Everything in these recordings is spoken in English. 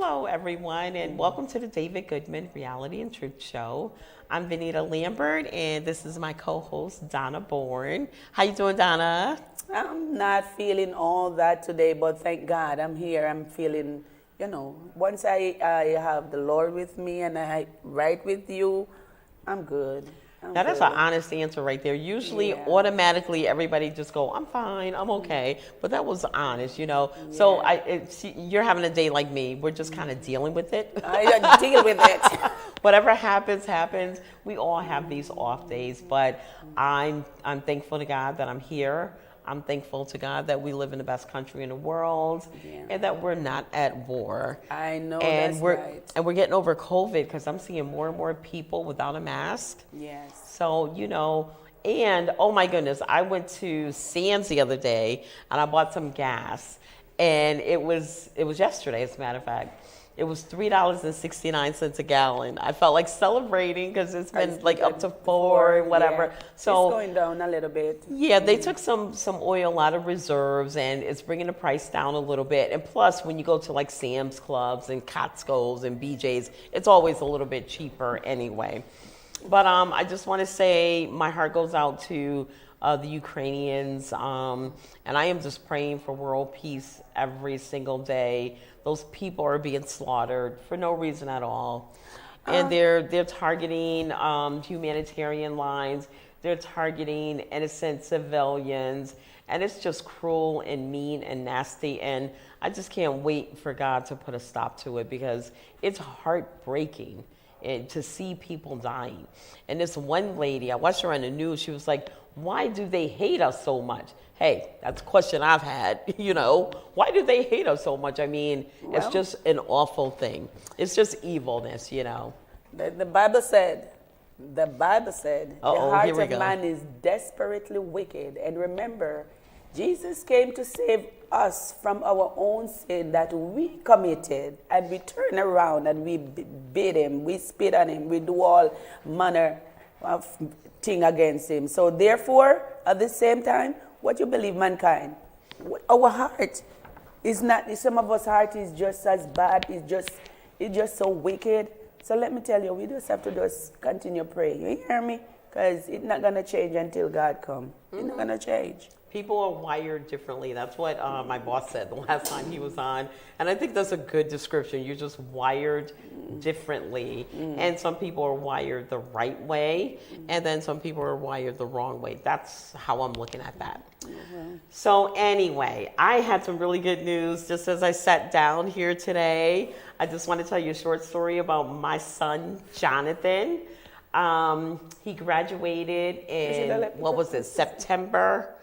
Hello, everyone, and welcome to the David Goodman Reality and Truth Show. I'm Vanita Lambert, and this is my co-host, Donna Bourne. How you doing, Donna? I'm not feeling all that today, but thank God I'm here. I'm feeling, once I have the Lord with me and I right with you, I'm good. Now, that's an honest answer right there. Usually, automatically, everybody just go, I'm fine, I'm okay. But that was honest, So you're having a day like me. We're just kind of dealing with it. I deal with it. Whatever happens, happens. We all have these off days, but I'm thankful to God that I'm here. I'm thankful to God that we live in the best country in the world and that we're not at war. I know, and that's right. And we're getting over COVID because I'm seeing more and more people without a mask. Yes. So, and oh my goodness, I went to Sam's the other day and I bought some gas. And it was yesterday, as a matter of fact. It was $3.69 a gallon. I felt like celebrating because it's been like up to $4 and whatever. Yeah. So it's going down a little bit. Yeah, they took some oil out of reserves, and it's bringing the price down a little bit. And plus, when you go to like Sam's Clubs and Costco's and BJ's, it's always a little bit cheaper anyway. But I just want to say my heart goes out to the Ukrainians, and I am just praying for world peace every single day. Those people are being slaughtered for no reason at all, and they're targeting humanitarian lines. They're targeting innocent civilians, and it's just cruel and mean and nasty. And I just can't wait for God to put a stop to it because it's heartbreaking and to see people dying. And this one lady, I watched her on the news, she was like, why do they hate us so much? Hey, that's a question I've had, Why do they hate us so much? I mean, it's just an awful thing. It's just evilness, The Bible said, the heart of man is desperately wicked. And remember, Jesus came to save us from our own sin that we committed, and we turn around and we beat him, we spit on him, we do all manner of thing against him. So therefore, at the same time, what you believe, mankind, our heart is not, some of us heart is just as bad, it's just so wicked. So let me tell you, we just have to just continue praying. You hear me? Because it's not going to change until God comes. It's not going to change. People are wired differently. That's what my boss said the last time he was on. And I think that's a good description. You're just wired differently. And some people are wired the right way. And then some people are wired the wrong way. That's how I'm looking at that. So anyway, I had some really good news just as I sat down here today. I just want to tell you a short story about my son, Jonathan. He graduated in, September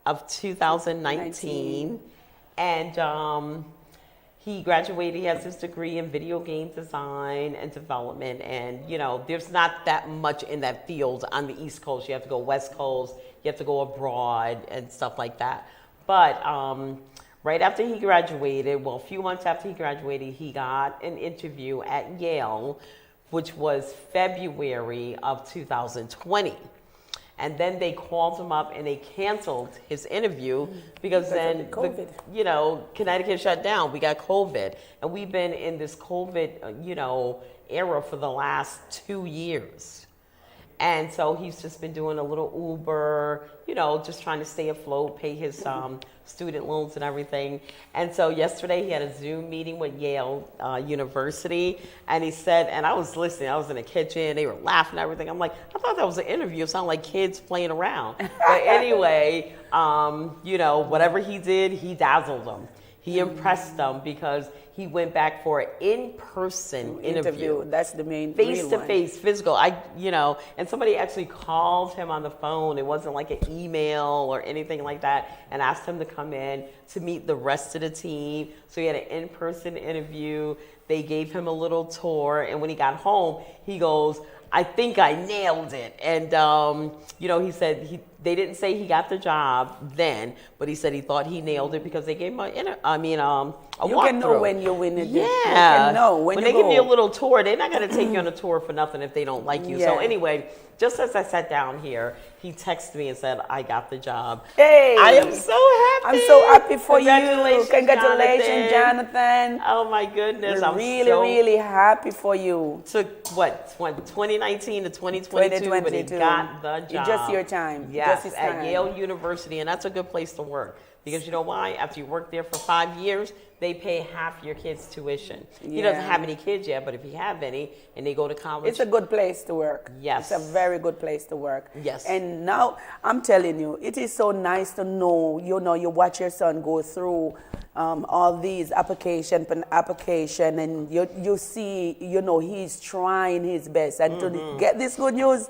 of 2019. And he graduated, he has his degree in video game design and development. And, there's not that much in that field on the East Coast. You have to go West Coast, you have to go abroad and stuff like that. But right after he graduated, a few months after he graduated, he got an interview at Yale, which was February of 2020. And then they called him up and they canceled his interview because then, Connecticut shut down. We got COVID. And we've been in this COVID, era for the last 2 years. And so he's just been doing a little Uber, just trying to stay afloat, pay his student loans and everything. And so yesterday he had a Zoom meeting with Yale University. And he said, and I was listening, I was in the kitchen, they were laughing and everything. I'm like, I thought that was an interview. It sounded like kids playing around. But anyway, whatever he did, he dazzled them. He impressed them because he went back for an in-person interview. That's the main face-to-face, physical. And somebody actually called him on the phone. It wasn't like an email or anything like that, and asked him to come in to meet the rest of the team. So he had an in-person interview. They gave him a little tour, and when he got home, he goes, I think I nailed it. And, he said they didn't say he got the job then, but he said he thought he nailed it because they gave him a you can know when you win it. Yeah. You can know when they give you a little tour, they're not going to take you on a tour for nothing if they don't like you. Yeah. So anyway, just as I sat down here, he texted me and said, I got the job. Hey. I am so happy. I'm so happy for you. Congratulations, Jonathan. Oh, my goodness. We're really happy for you. Took, 2019 to 2022, but he got the job. It's just your time. Yes, just at Yale University, and that's a good place to work. Because you know why? After you work there for 5 years, they pay half your kid's tuition. He doesn't have any kids yet, but if he have any, and they go to college. It's a good place to work. Yes. It's a very good place to work. Yes. And now, I'm telling you, it is so nice to know, you watch your son go through all these application, and you see, he's trying his best. And to get this good news,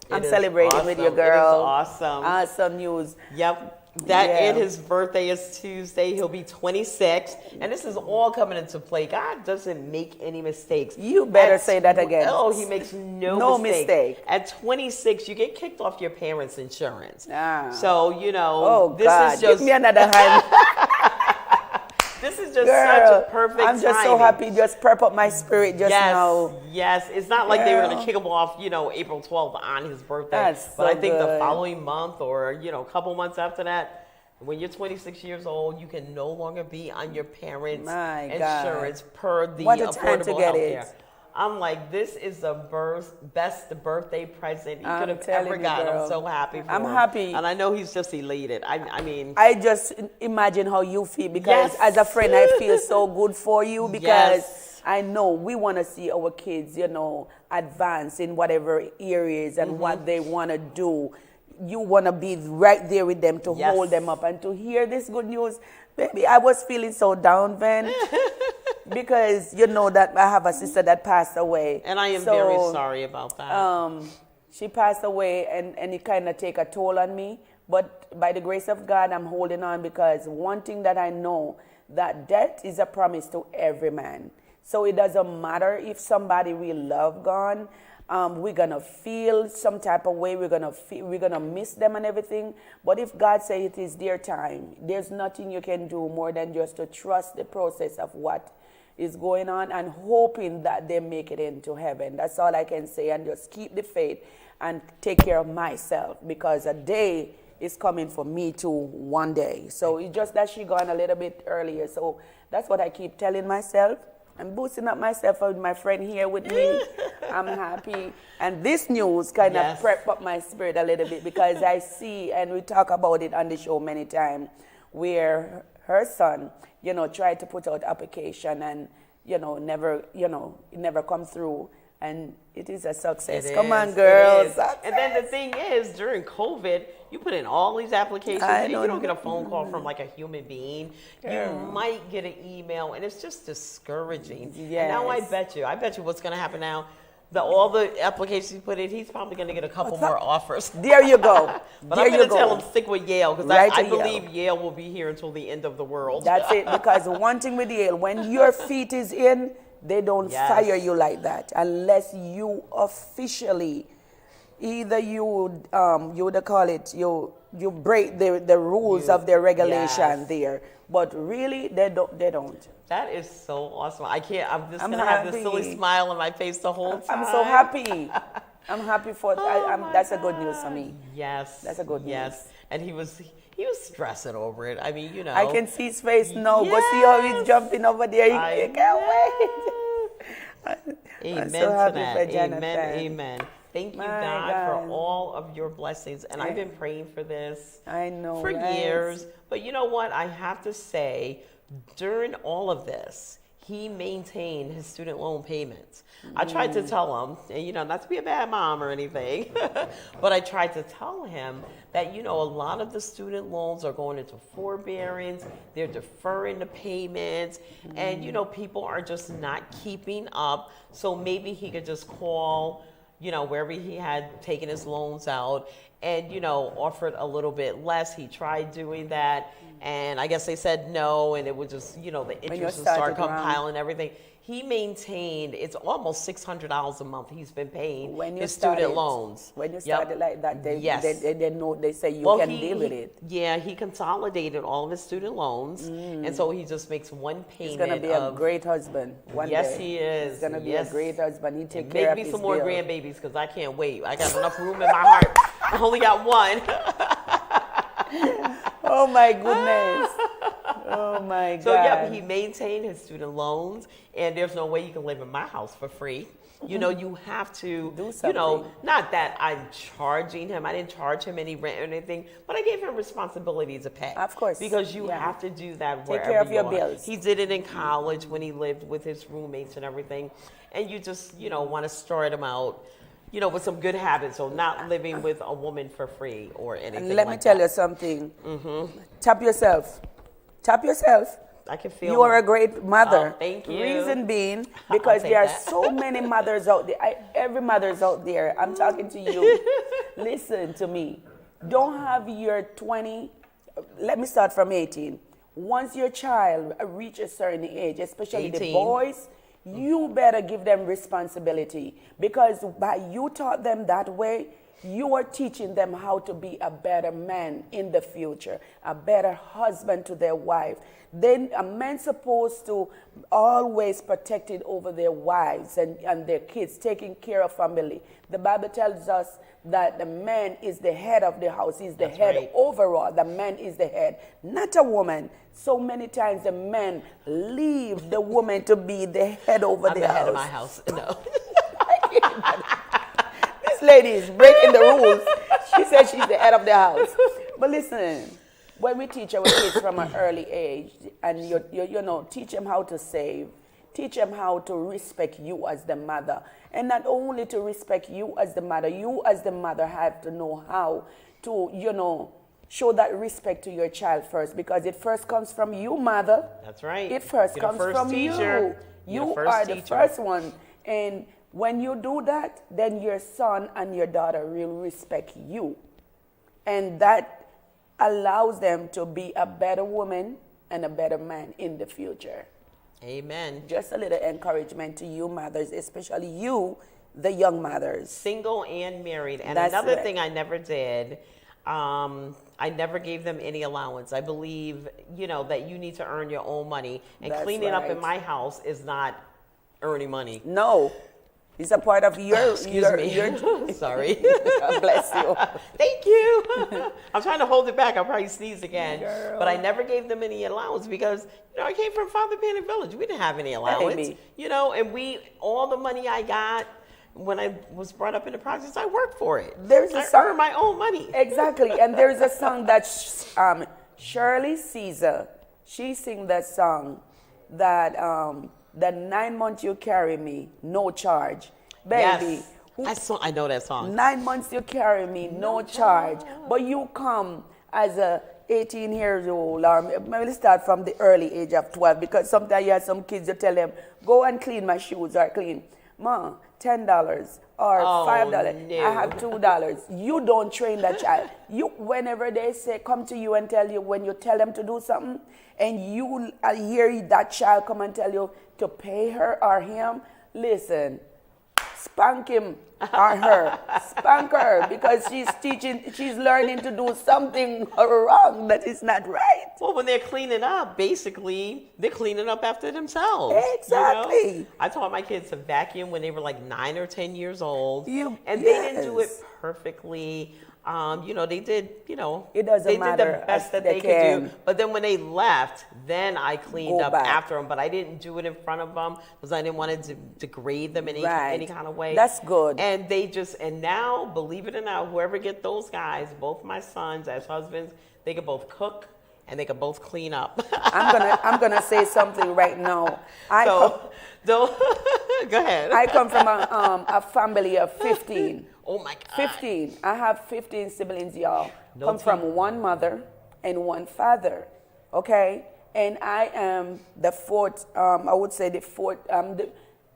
I'm celebrating with you, girl. It is awesome. Awesome news. Yep. And his birthday is Tuesday. He'll be 26. And this is all coming into play. God doesn't make any mistakes. You better say that again. Oh, he makes no mistake. At 26, you get kicked off your parents' insurance. So, this is just... Give me another hand. This is just such a perfect I'm just so happy. Just perp up my spirit just now. Yes. It's not like they were going to kick him off, April 12th on his birthday. But I think the following month or, a couple months after that, when you're 26 years old, you can no longer be on your parents' insurance per the Affordable Health Care. I'm like, this is the best birthday present you could have ever gotten. I'm so happy for him. I'm happy. And I know he's just elated. I mean. I just imagine how you feel because as a friend, I feel so good for you because I know we want to see our kids, advance in whatever areas and what they want to do. You want to be right there with them to hold them up and to hear this good news. Baby, I was feeling so down, Ben. Because that I have a sister that passed away. And I am very sorry about that. She passed away and it kind of take a toll on me. But by the grace of God, I'm holding on because one thing that I know, that death is a promise to every man. So it doesn't matter if somebody we love gone. We're going to feel some type of way. We're going to miss them and everything. But if God says it is their time, there's nothing you can do more than just to trust the process of what is going on and hoping that they make it into heaven. That's all I can say. And just keep the faith and take care of myself because a day is coming for me too one day. So it's just that she gone a little bit earlier. So that's what I keep telling myself. I'm boosting up myself with my friend here with me. I'm happy. And this news kind of prep up my spirit a little bit because I see, and we talk about it on the show many times, where her son, tried to put out application and, never come through. And it is a success. Come on, girls. And then the thing is, during COVID, you put in all these applications and you don't get a phone call from like a human being. You might get an email and it's just discouraging. Yes. And now I bet you what's going to happen now, all the applications you put in, he's probably going to get a couple more offers. There you go. But I'm going to tell him stick with Yale because I believe Yale will be here until the end of the world. That's it, because one thing with Yale, when your feet is in, they don't fire you like that unless you officially, either you break the rules of their regulation there. But really, they don't. That is so awesome. I'm just going to have this silly smile on my face the whole time. I'm so happy. I'm happy for that's a good news for me. Yes. That's a good news. Yes. And he was stressing over it. I mean, I can see his face now. Go see how he's jumping over there. He can't wait. Amen I'm so happy to that. for Jonathan. Amen. Thank you, God, for all of your blessings. And I've been praying for this for years. But you know what? I have to say, during all of this, he maintained his student loan payments. I tried to tell him, and not to be a bad mom or anything, but I tried to tell him that, a lot of the student loans are going into forbearance, they're deferring the payments, and, people are just not keeping up. So maybe he could just call, wherever he had taken his loans out and, offered a little bit less. He tried doing that. And I guess they said no, and it would just, the interest would start compiling everything. he maintained, it's almost $600 a month he's been paying When you his started, student loans. when you started like that, they know, they say you Well, can deal with it. Yeah, he consolidated all of his student loans, and so he just makes one payment. He's gonna be a great husband one day. Yes, he is. He's gonna be a great husband. He take Make care of me his some more bills. grandbabies because I can't wait. I got enough room in my heart. I only got one. Oh my goodness. Oh my God. So yeah, he maintained his student loans, and there's no way you can live in my house for free. You know, you have to do something. You know, not that I'm charging him. I didn't charge him any rent or anything, but I gave him responsibility to pay. Of course. Because you have to do that wherever Take care of your are. bills. He did it in college when he lived with his roommates and everything. And you just, want to start him out, with some good habits. So not living with a woman for free or anything And let me tell you something. Tap yourself. Tap yourself. I can feel you are a great mother. Oh, thank you. Reason being, because there are so many mothers out there. Every mother's out there. I'm talking to you. Listen to me. Don't have your 20. Let me start from 18. Once your child reaches a certain age, especially 18. the boys, you better give them responsibility, because by you taught them that way, you are teaching them how to be a better man in the future, a better husband to their wife. Then a man's supposed to always protect it over their wives and their kids, taking care of family. The Bible tells us that the man is the head of the house. He's the head overall. The man is the head, not a woman. So many times the men leave the woman to be the head over the house. I'm the head of my house. No. This lady is breaking the rules. She said she's the head of the house. But listen, when we teach our kids from an early age, and teach them how to save, teach them how to respect you as the mother. And not only to respect you as the mother have to know how to, show that respect to your child first, because it first comes from you, mother. That's right. It first You're comes the first from teacher. You are the first one. And when you do that, then your son and your daughter will respect you. And that allows them to be a better woman and a better man in the future. Amen. Just a little encouragement to you mothers, especially you, the young mothers. Single and married. And That's another right. thing I never did, I never gave them any allowance. I believe, that you need to earn your own money. And That's cleaning up right. in my house is not earning money. No. It's a part of your... Excuse me. Sorry. God bless you. Thank you. I'm trying to hold it back. I'll probably sneeze again. Girl. But I never gave them any allowance because, I came from Father Panic Village. We didn't have any allowance. Baby. And all the money I got when I was brought up in the projects, I worked for it. I earned my own money. Exactly. And there's a song that Shirley Caesar, she sing that song that... the 9 months you carry me, no charge. Baby. Yes. I know that song. 9 months you carry me, no charge. But you come as a 18 years old, or maybe start from the early age of 12, because sometimes you have some kids, you tell them, go and clean my shoes, or clean. Ma, $10 or $5. No. I have $2. You don't train that child. Whenever they say, come to you and tell you, when you tell them to do something, and you hear that child come and tell you to pay her or him, listen, spank him or her. Spank her, because she's learning to do something wrong that is not right. Well, when they're cleaning up, basically, they're cleaning up after themselves. Exactly. I taught my kids to vacuum when they were like 9 or 10 years old. And they didn't do it perfectly. They did, it doesn't they matter, did the best that they could do. But then when they left, then I cleaned up after them. But I didn't do it in front of them because I didn't want to degrade them in any kind of way. That's good. And and now, believe it or not, whoever get those guys, both my sons as husbands, they can both cook and they can both clean up. I'm gonna say something right now. Go ahead. I come from a family of 15. Oh my God. 15. I have 15 siblings, y'all. Come from one mother and one father. Okay? And I am the fourth, I would say the fourth,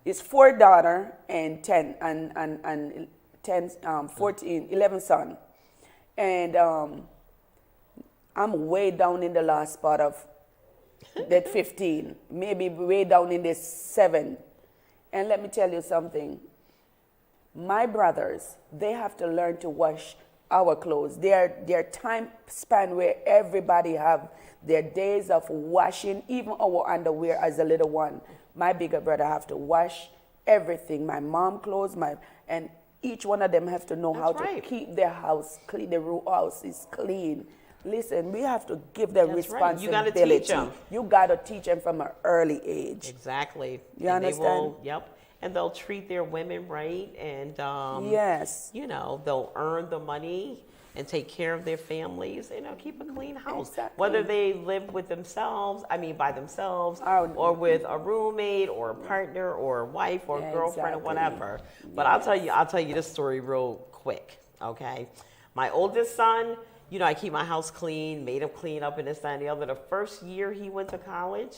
it's 4 daughter and 10 and 10, 14, 11 son. And I'm way down in the last part of at 15, maybe way down in the 7. And let me tell you something. My brothers, they have to learn to wash our clothes. Their time span where everybody have their days of washing, even our underwear as a little one. My bigger brother have to wash everything. My mom clothes, and each one of them have to know how to keep their house clean. The house is clean. Listen, we have to give them responsibility. Right. You got to teach them. You got to teach them from an early age. Exactly. You understand? Yep. And they'll treat their women right, and yes, they'll earn the money and take care of their families, keep a clean house. Exactly. Whether they live with themselves, by themselves, or with a roommate or a partner or a wife or a girlfriend or whatever. But I'll tell you this story real quick, okay? My oldest son, I keep my house clean, made him clean up and this, that, and the other. The first year he went to college,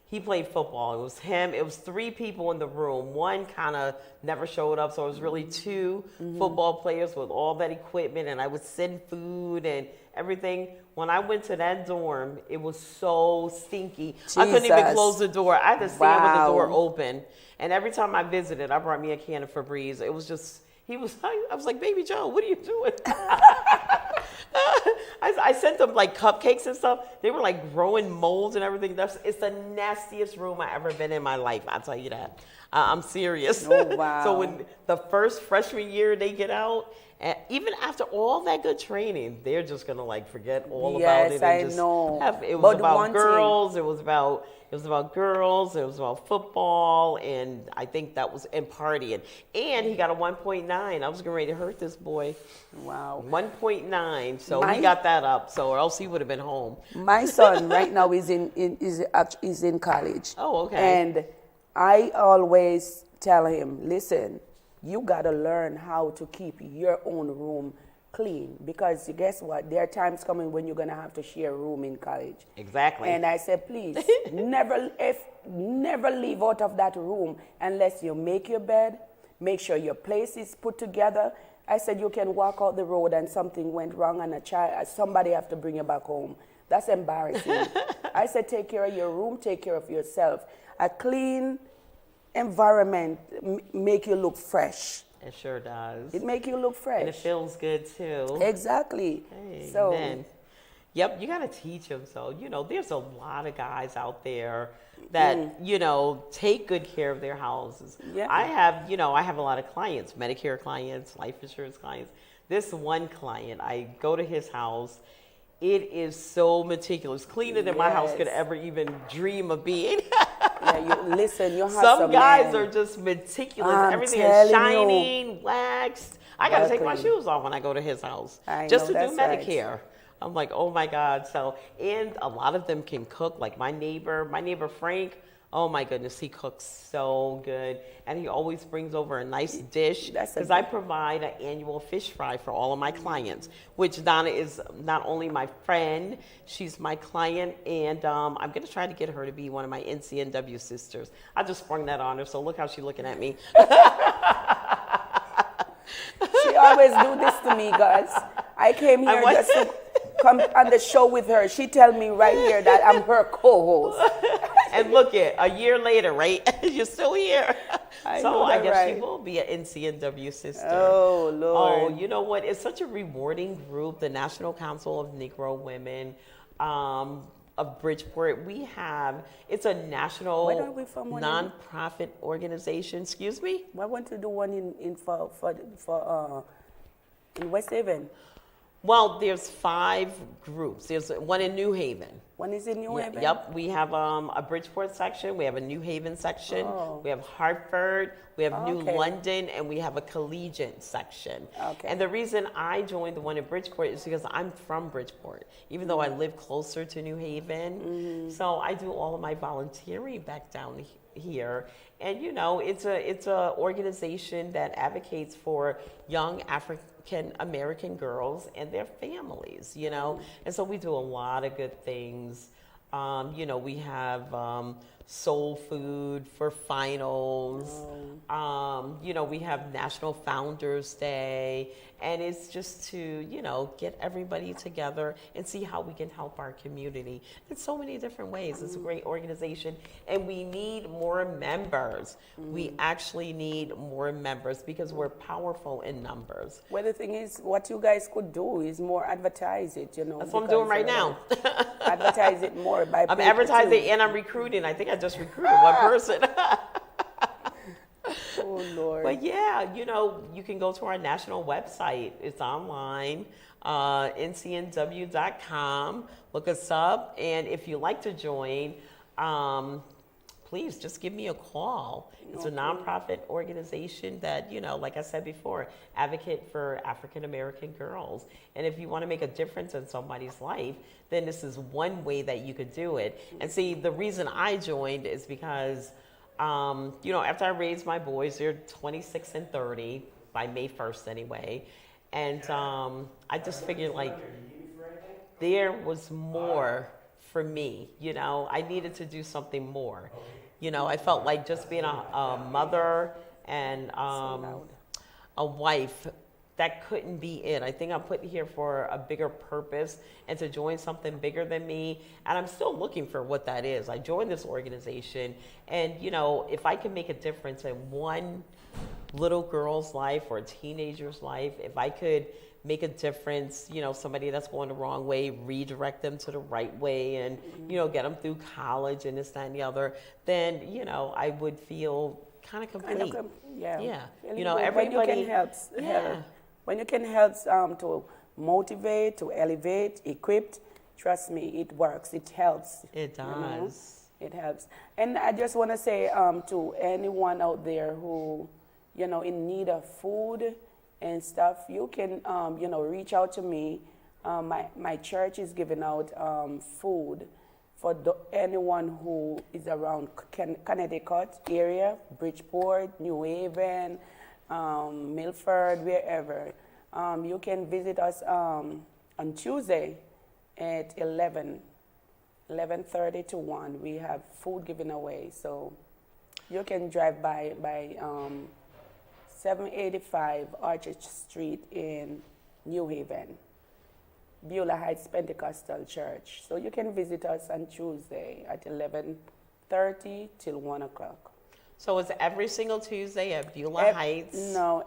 he played football. It was him. It was 3 people in the room. One kind of never showed up, so it was really 2 football players with all that equipment, and I would send food and everything. When I went to that dorm, it was so stinky. Jesus. I couldn't even close the door. I had to stand with the door open. And every time I visited, I brought me a can of Febreze. It was just, I was like, Baby Joe, what are you doing? I sent them like cupcakes and stuff. They were like growing molds and everything. It's the nastiest room I ever been in my life. I'll tell you that. I'm serious. Oh, wow. So when the first freshman year they get out, and even after all that good training, they're just gonna like forget all about it. Yes, I know. It was about girls. It was about girls. It was about football, and I think that was and partying. And he got a 1.9. I was getting ready to hurt this boy. Wow. 1.9. So he got that up. So or else he would have been home. My son right now is in college. Oh, okay. And I always tell him, listen, you got to learn how to keep your own room clean, because guess what? There are times coming when you're going to have to share a room in college. Exactly. And I said, please, never leave out of that room unless you make your bed, make sure your place is put together. I said, you can walk out the road and something went wrong and somebody have to bring you back home. That's embarrassing. I said, take care of your room, take care of yourself. A clean environment make you look fresh. It sure does. It make you look fresh. And it feels good too. Exactly. Hey, so, man. Yep, you got to teach them. So, there's a lot of guys out there that, take good care of their houses. Yeah. I have a lot of clients, Medicare clients, life insurance clients. This one client, I go to his house. It is so meticulous, cleaner than my house could ever even dream of being. You have some guys are just meticulous. Everything is shining, waxed. I got to take my shoes off when I go to his house just to do Medicare. Right. I'm like, oh my God. So, and a lot of them can cook. Like my neighbor Frank, oh my goodness, he cooks so good. And he always brings over a nice dish because I provide an annual fish fry for all of my clients, which Donna is not only my friend, she's my client, and I'm going to try to get her to be one of my NCNW sisters. I just sprung that on her, so look how she's looking at me. She always do this to me, guys. I came here just to come on the show with her. She tell me right here that I'm her co-host. And look a year later, right? You're still here. I guess she will be an NCNW sister. Oh, Lord. Oh, you know what? It's such a rewarding group, the National Council of Negro Women of Bridgeport. It's a national nonprofit organization. Excuse me? I want to do one in West Haven. Well, there's 5 groups. There's one in New Haven. One is in New Haven? Yep. We have a Bridgeport section. We have a New Haven section. Oh. We have Hartford. We have New London. And we have a Collegiate section. Okay. And the reason I joined the one in Bridgeport is because I'm from Bridgeport, even though I live closer to New Haven. Mm-hmm. So I do all of my volunteering back down here. And, it's a organization that advocates for young African American girls and their families, And so we do a lot of good things. We have soul food for finals. We have National Founders Day, and it's just to, get everybody together and see how we can help our community in so many different ways. It's a great organization, and we need more members. We actually need more members because we're powerful in numbers. Well, the thing is, what you guys could do is more advertise it, That's what I'm doing right now. Advertise it more by I'm advertising and I'm recruiting. I think I just recruited one person. Oh, Lord. But yeah, you can go to our national website. It's online, ncnw.com. Look us up. And if you'd like to join, please just give me a call. It's a nonprofit organization that, like I said before, advocate for African American girls. And if you want to make a difference in somebody's life, then this is one way that you could do it. And see, the reason I joined is because, after I raised my boys, they're 26 and 30 by May 1st anyway. And I just figured there was more for me. I needed to do something more. I felt like just being a mother and a wife, that couldn't be it. I think I'm put here for a bigger purpose and to join something bigger than me. And I'm still looking for what that is. I joined this organization, and if I can make a difference in one little girl's life or a teenager's life, if I could make a difference, somebody that's going the wrong way, redirect them to the right way, and get them through college and this, that, and the other, then I would feel kind of complete. Yeah. Everybody. When you can help, when you can help to motivate, to elevate, equip, trust me, it works. It helps. It does. It helps. And I just want to say to anyone out there who, in need of food and stuff, you can, reach out to me. My church is giving out food for anyone who is around Connecticut area, Bridgeport, New Haven, Milford, wherever. You can visit us on Tuesday at 11:30 to 1. We have food given away, so you can drive by 785 Archer Street in New Haven, Beulah Heights Pentecostal Church. So you can visit us on Tuesday at 11:30 till 1 o'clock. So it's every single Tuesday at Beulah Heights? No,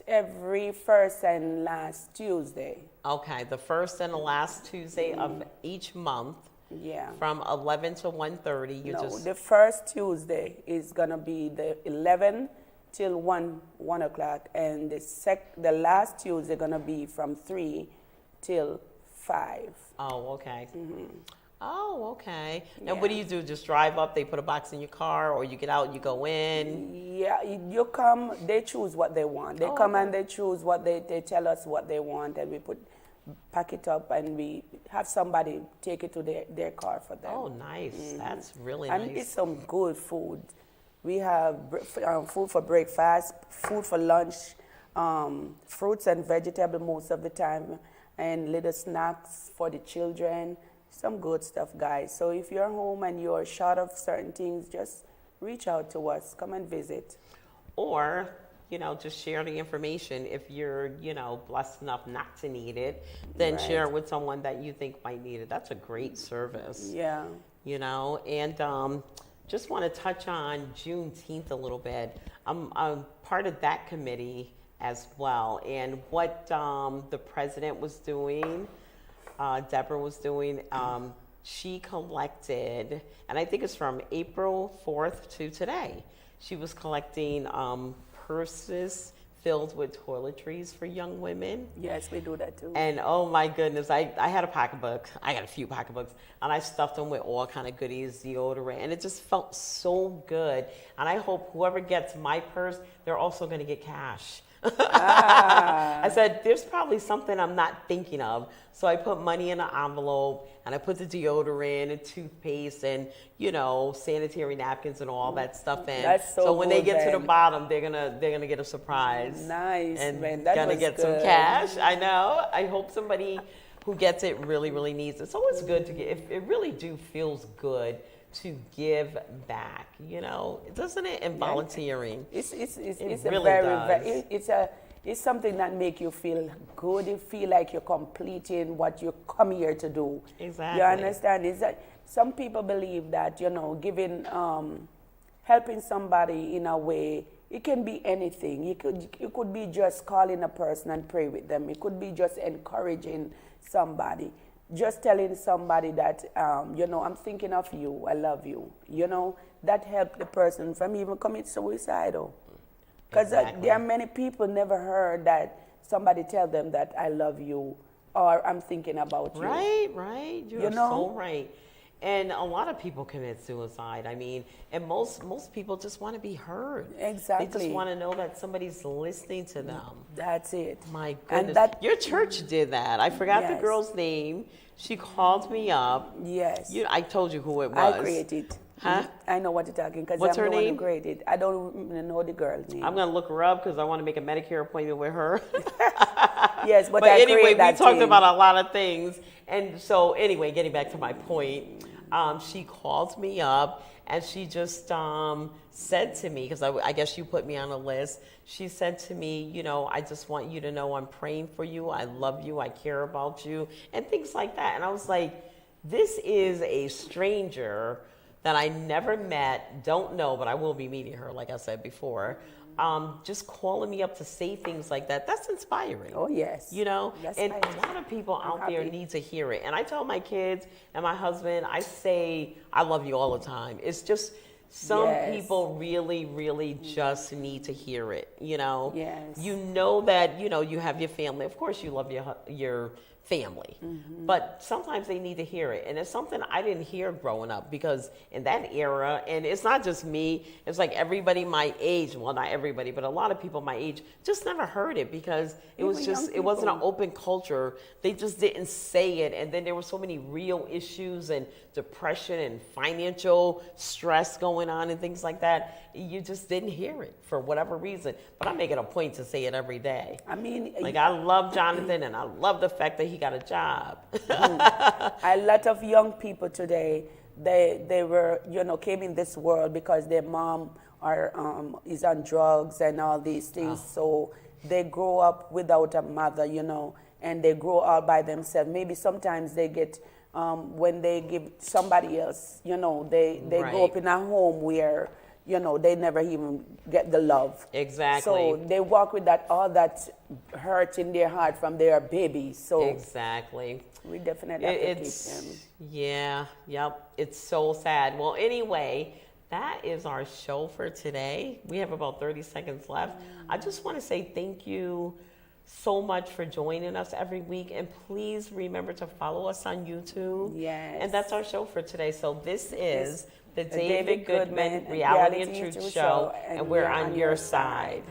every first and last Tuesday. Okay, the first and the last Tuesday of each month. Yeah. From 11 to 1:30. The first Tuesday is gonna be the 11 till 1 o'clock, and the last Tuesday gonna be from 3 till 5. Oh, okay. Oh, okay. Now, what do you do? Just drive up, they put a box in your car, or you get out, you go in? Yeah, you come, they choose what they want. They come and they choose what they tell us what they want, and we pack it up, and we have somebody take it to their car for them. Oh, nice. That's really nice. And it's some good food. We have food for breakfast, food for lunch, fruits and vegetables most of the time, and little snacks for the children. Some good stuff, guys. So if you're home and you're short of certain things, just reach out to us. Come and visit. Or, just share the information. If you're, blessed enough not to need it, then share it with someone that you think might need it. That's a great service. Yeah. And just want to touch on Juneteenth a little bit. I'm part of that committee as well. And what the president was doing, Deborah was doing, she collected, and I think it's from April 4th to today, she was collecting purses filled with toiletries for young women. Yes, we do that too. And oh my goodness, I had a pocketbook. I got a few pocketbooks, and I stuffed them with all kind of goodies, deodorant, and it just felt so good. And I hope whoever gets my purse, they're also going to get cash. I said, there's probably something I'm not thinking of. So I put money in an envelope, and I put the deodorant and toothpaste and, sanitary napkins and all that stuff in. That's so when they get to the bottom, they're gonna get a surprise. Nice, and man. That gonna was get good. some cash. I know. I hope somebody who gets it really, really needs it. So it's good to get. It really feels good to give back, doesn't it? And volunteering. It's really does. It's something that make you feel good. You feel like you're completing what you come here to do. Exactly. You understand? Is that some people believe that giving, helping somebody in a way. It can be anything. It could be just calling a person and pray with them. It could be just encouraging somebody. Just telling somebody that, I'm thinking of you, I love you. That helped the person from even commit suicidal. Because there are many people never heard that somebody tell them that I love you or I'm thinking about you. Right. You're so right. And a lot of people commit suicide. I mean, and most people just want to be heard. Exactly. They just want to know that somebody's listening to them. That's it. My goodness. And your church did that. I forgot the girl's name. She called me up. Yes. I told you who it was. I created. Huh? I know what you're talking because What's I'm her the one name? who created. I don't know the girl's name. I'm going to look her up because I want to make a Medicare appointment with her. Yes, but anyway, we talked about a lot of things. And so anyway, getting back to my point, she called me up and she just said to me, because I guess you put me on a list, she said to me, I just want you to know I'm praying for you. I love you. I care about you and things like that. And I was like, this is a stranger that I never met, don't know, but I will be meeting her, like I said before. Just calling me up to say things like that, that's inspiring. Oh, yes. And a lot of people out there need to hear it. And I tell my kids and my husband, I say, I love you all the time. It's just some people really, really just need to hear it, Yes. You know that, you have your family. Of course you love your family. Mm-hmm. But sometimes they need to hear it. And it's something I didn't hear growing up because in that era, and it's not just me, it's like everybody my age, well, not everybody, but a lot of people my age just never heard it because it wasn't an open culture. They just didn't say it. And then there were so many real issues and depression and financial stress going on and things like that. You just didn't hear it for whatever reason. But I'm making a point to say it every day. I mean, I love Jonathan and I love the fact that he got a job. A lot of young people today, they were, came in this world because their mom is on drugs and all these things. So they grow up without a mother, and they grow all by themselves. Maybe sometimes they get, when they give somebody else, they grow up in a home where, they never even get the love. Exactly. So they walk with all that hurt in their heart from their babies. So exactly. We definitely have to keep them. Yeah, yep. It's so sad. Well, anyway, that is our show for today. We have about 30 seconds left. I just want to say thank you so much for joining us every week. And please remember to follow us on YouTube. Yes. And that's our show for today. So this is the David Goodman Reality and Truth Show, and we're on your side.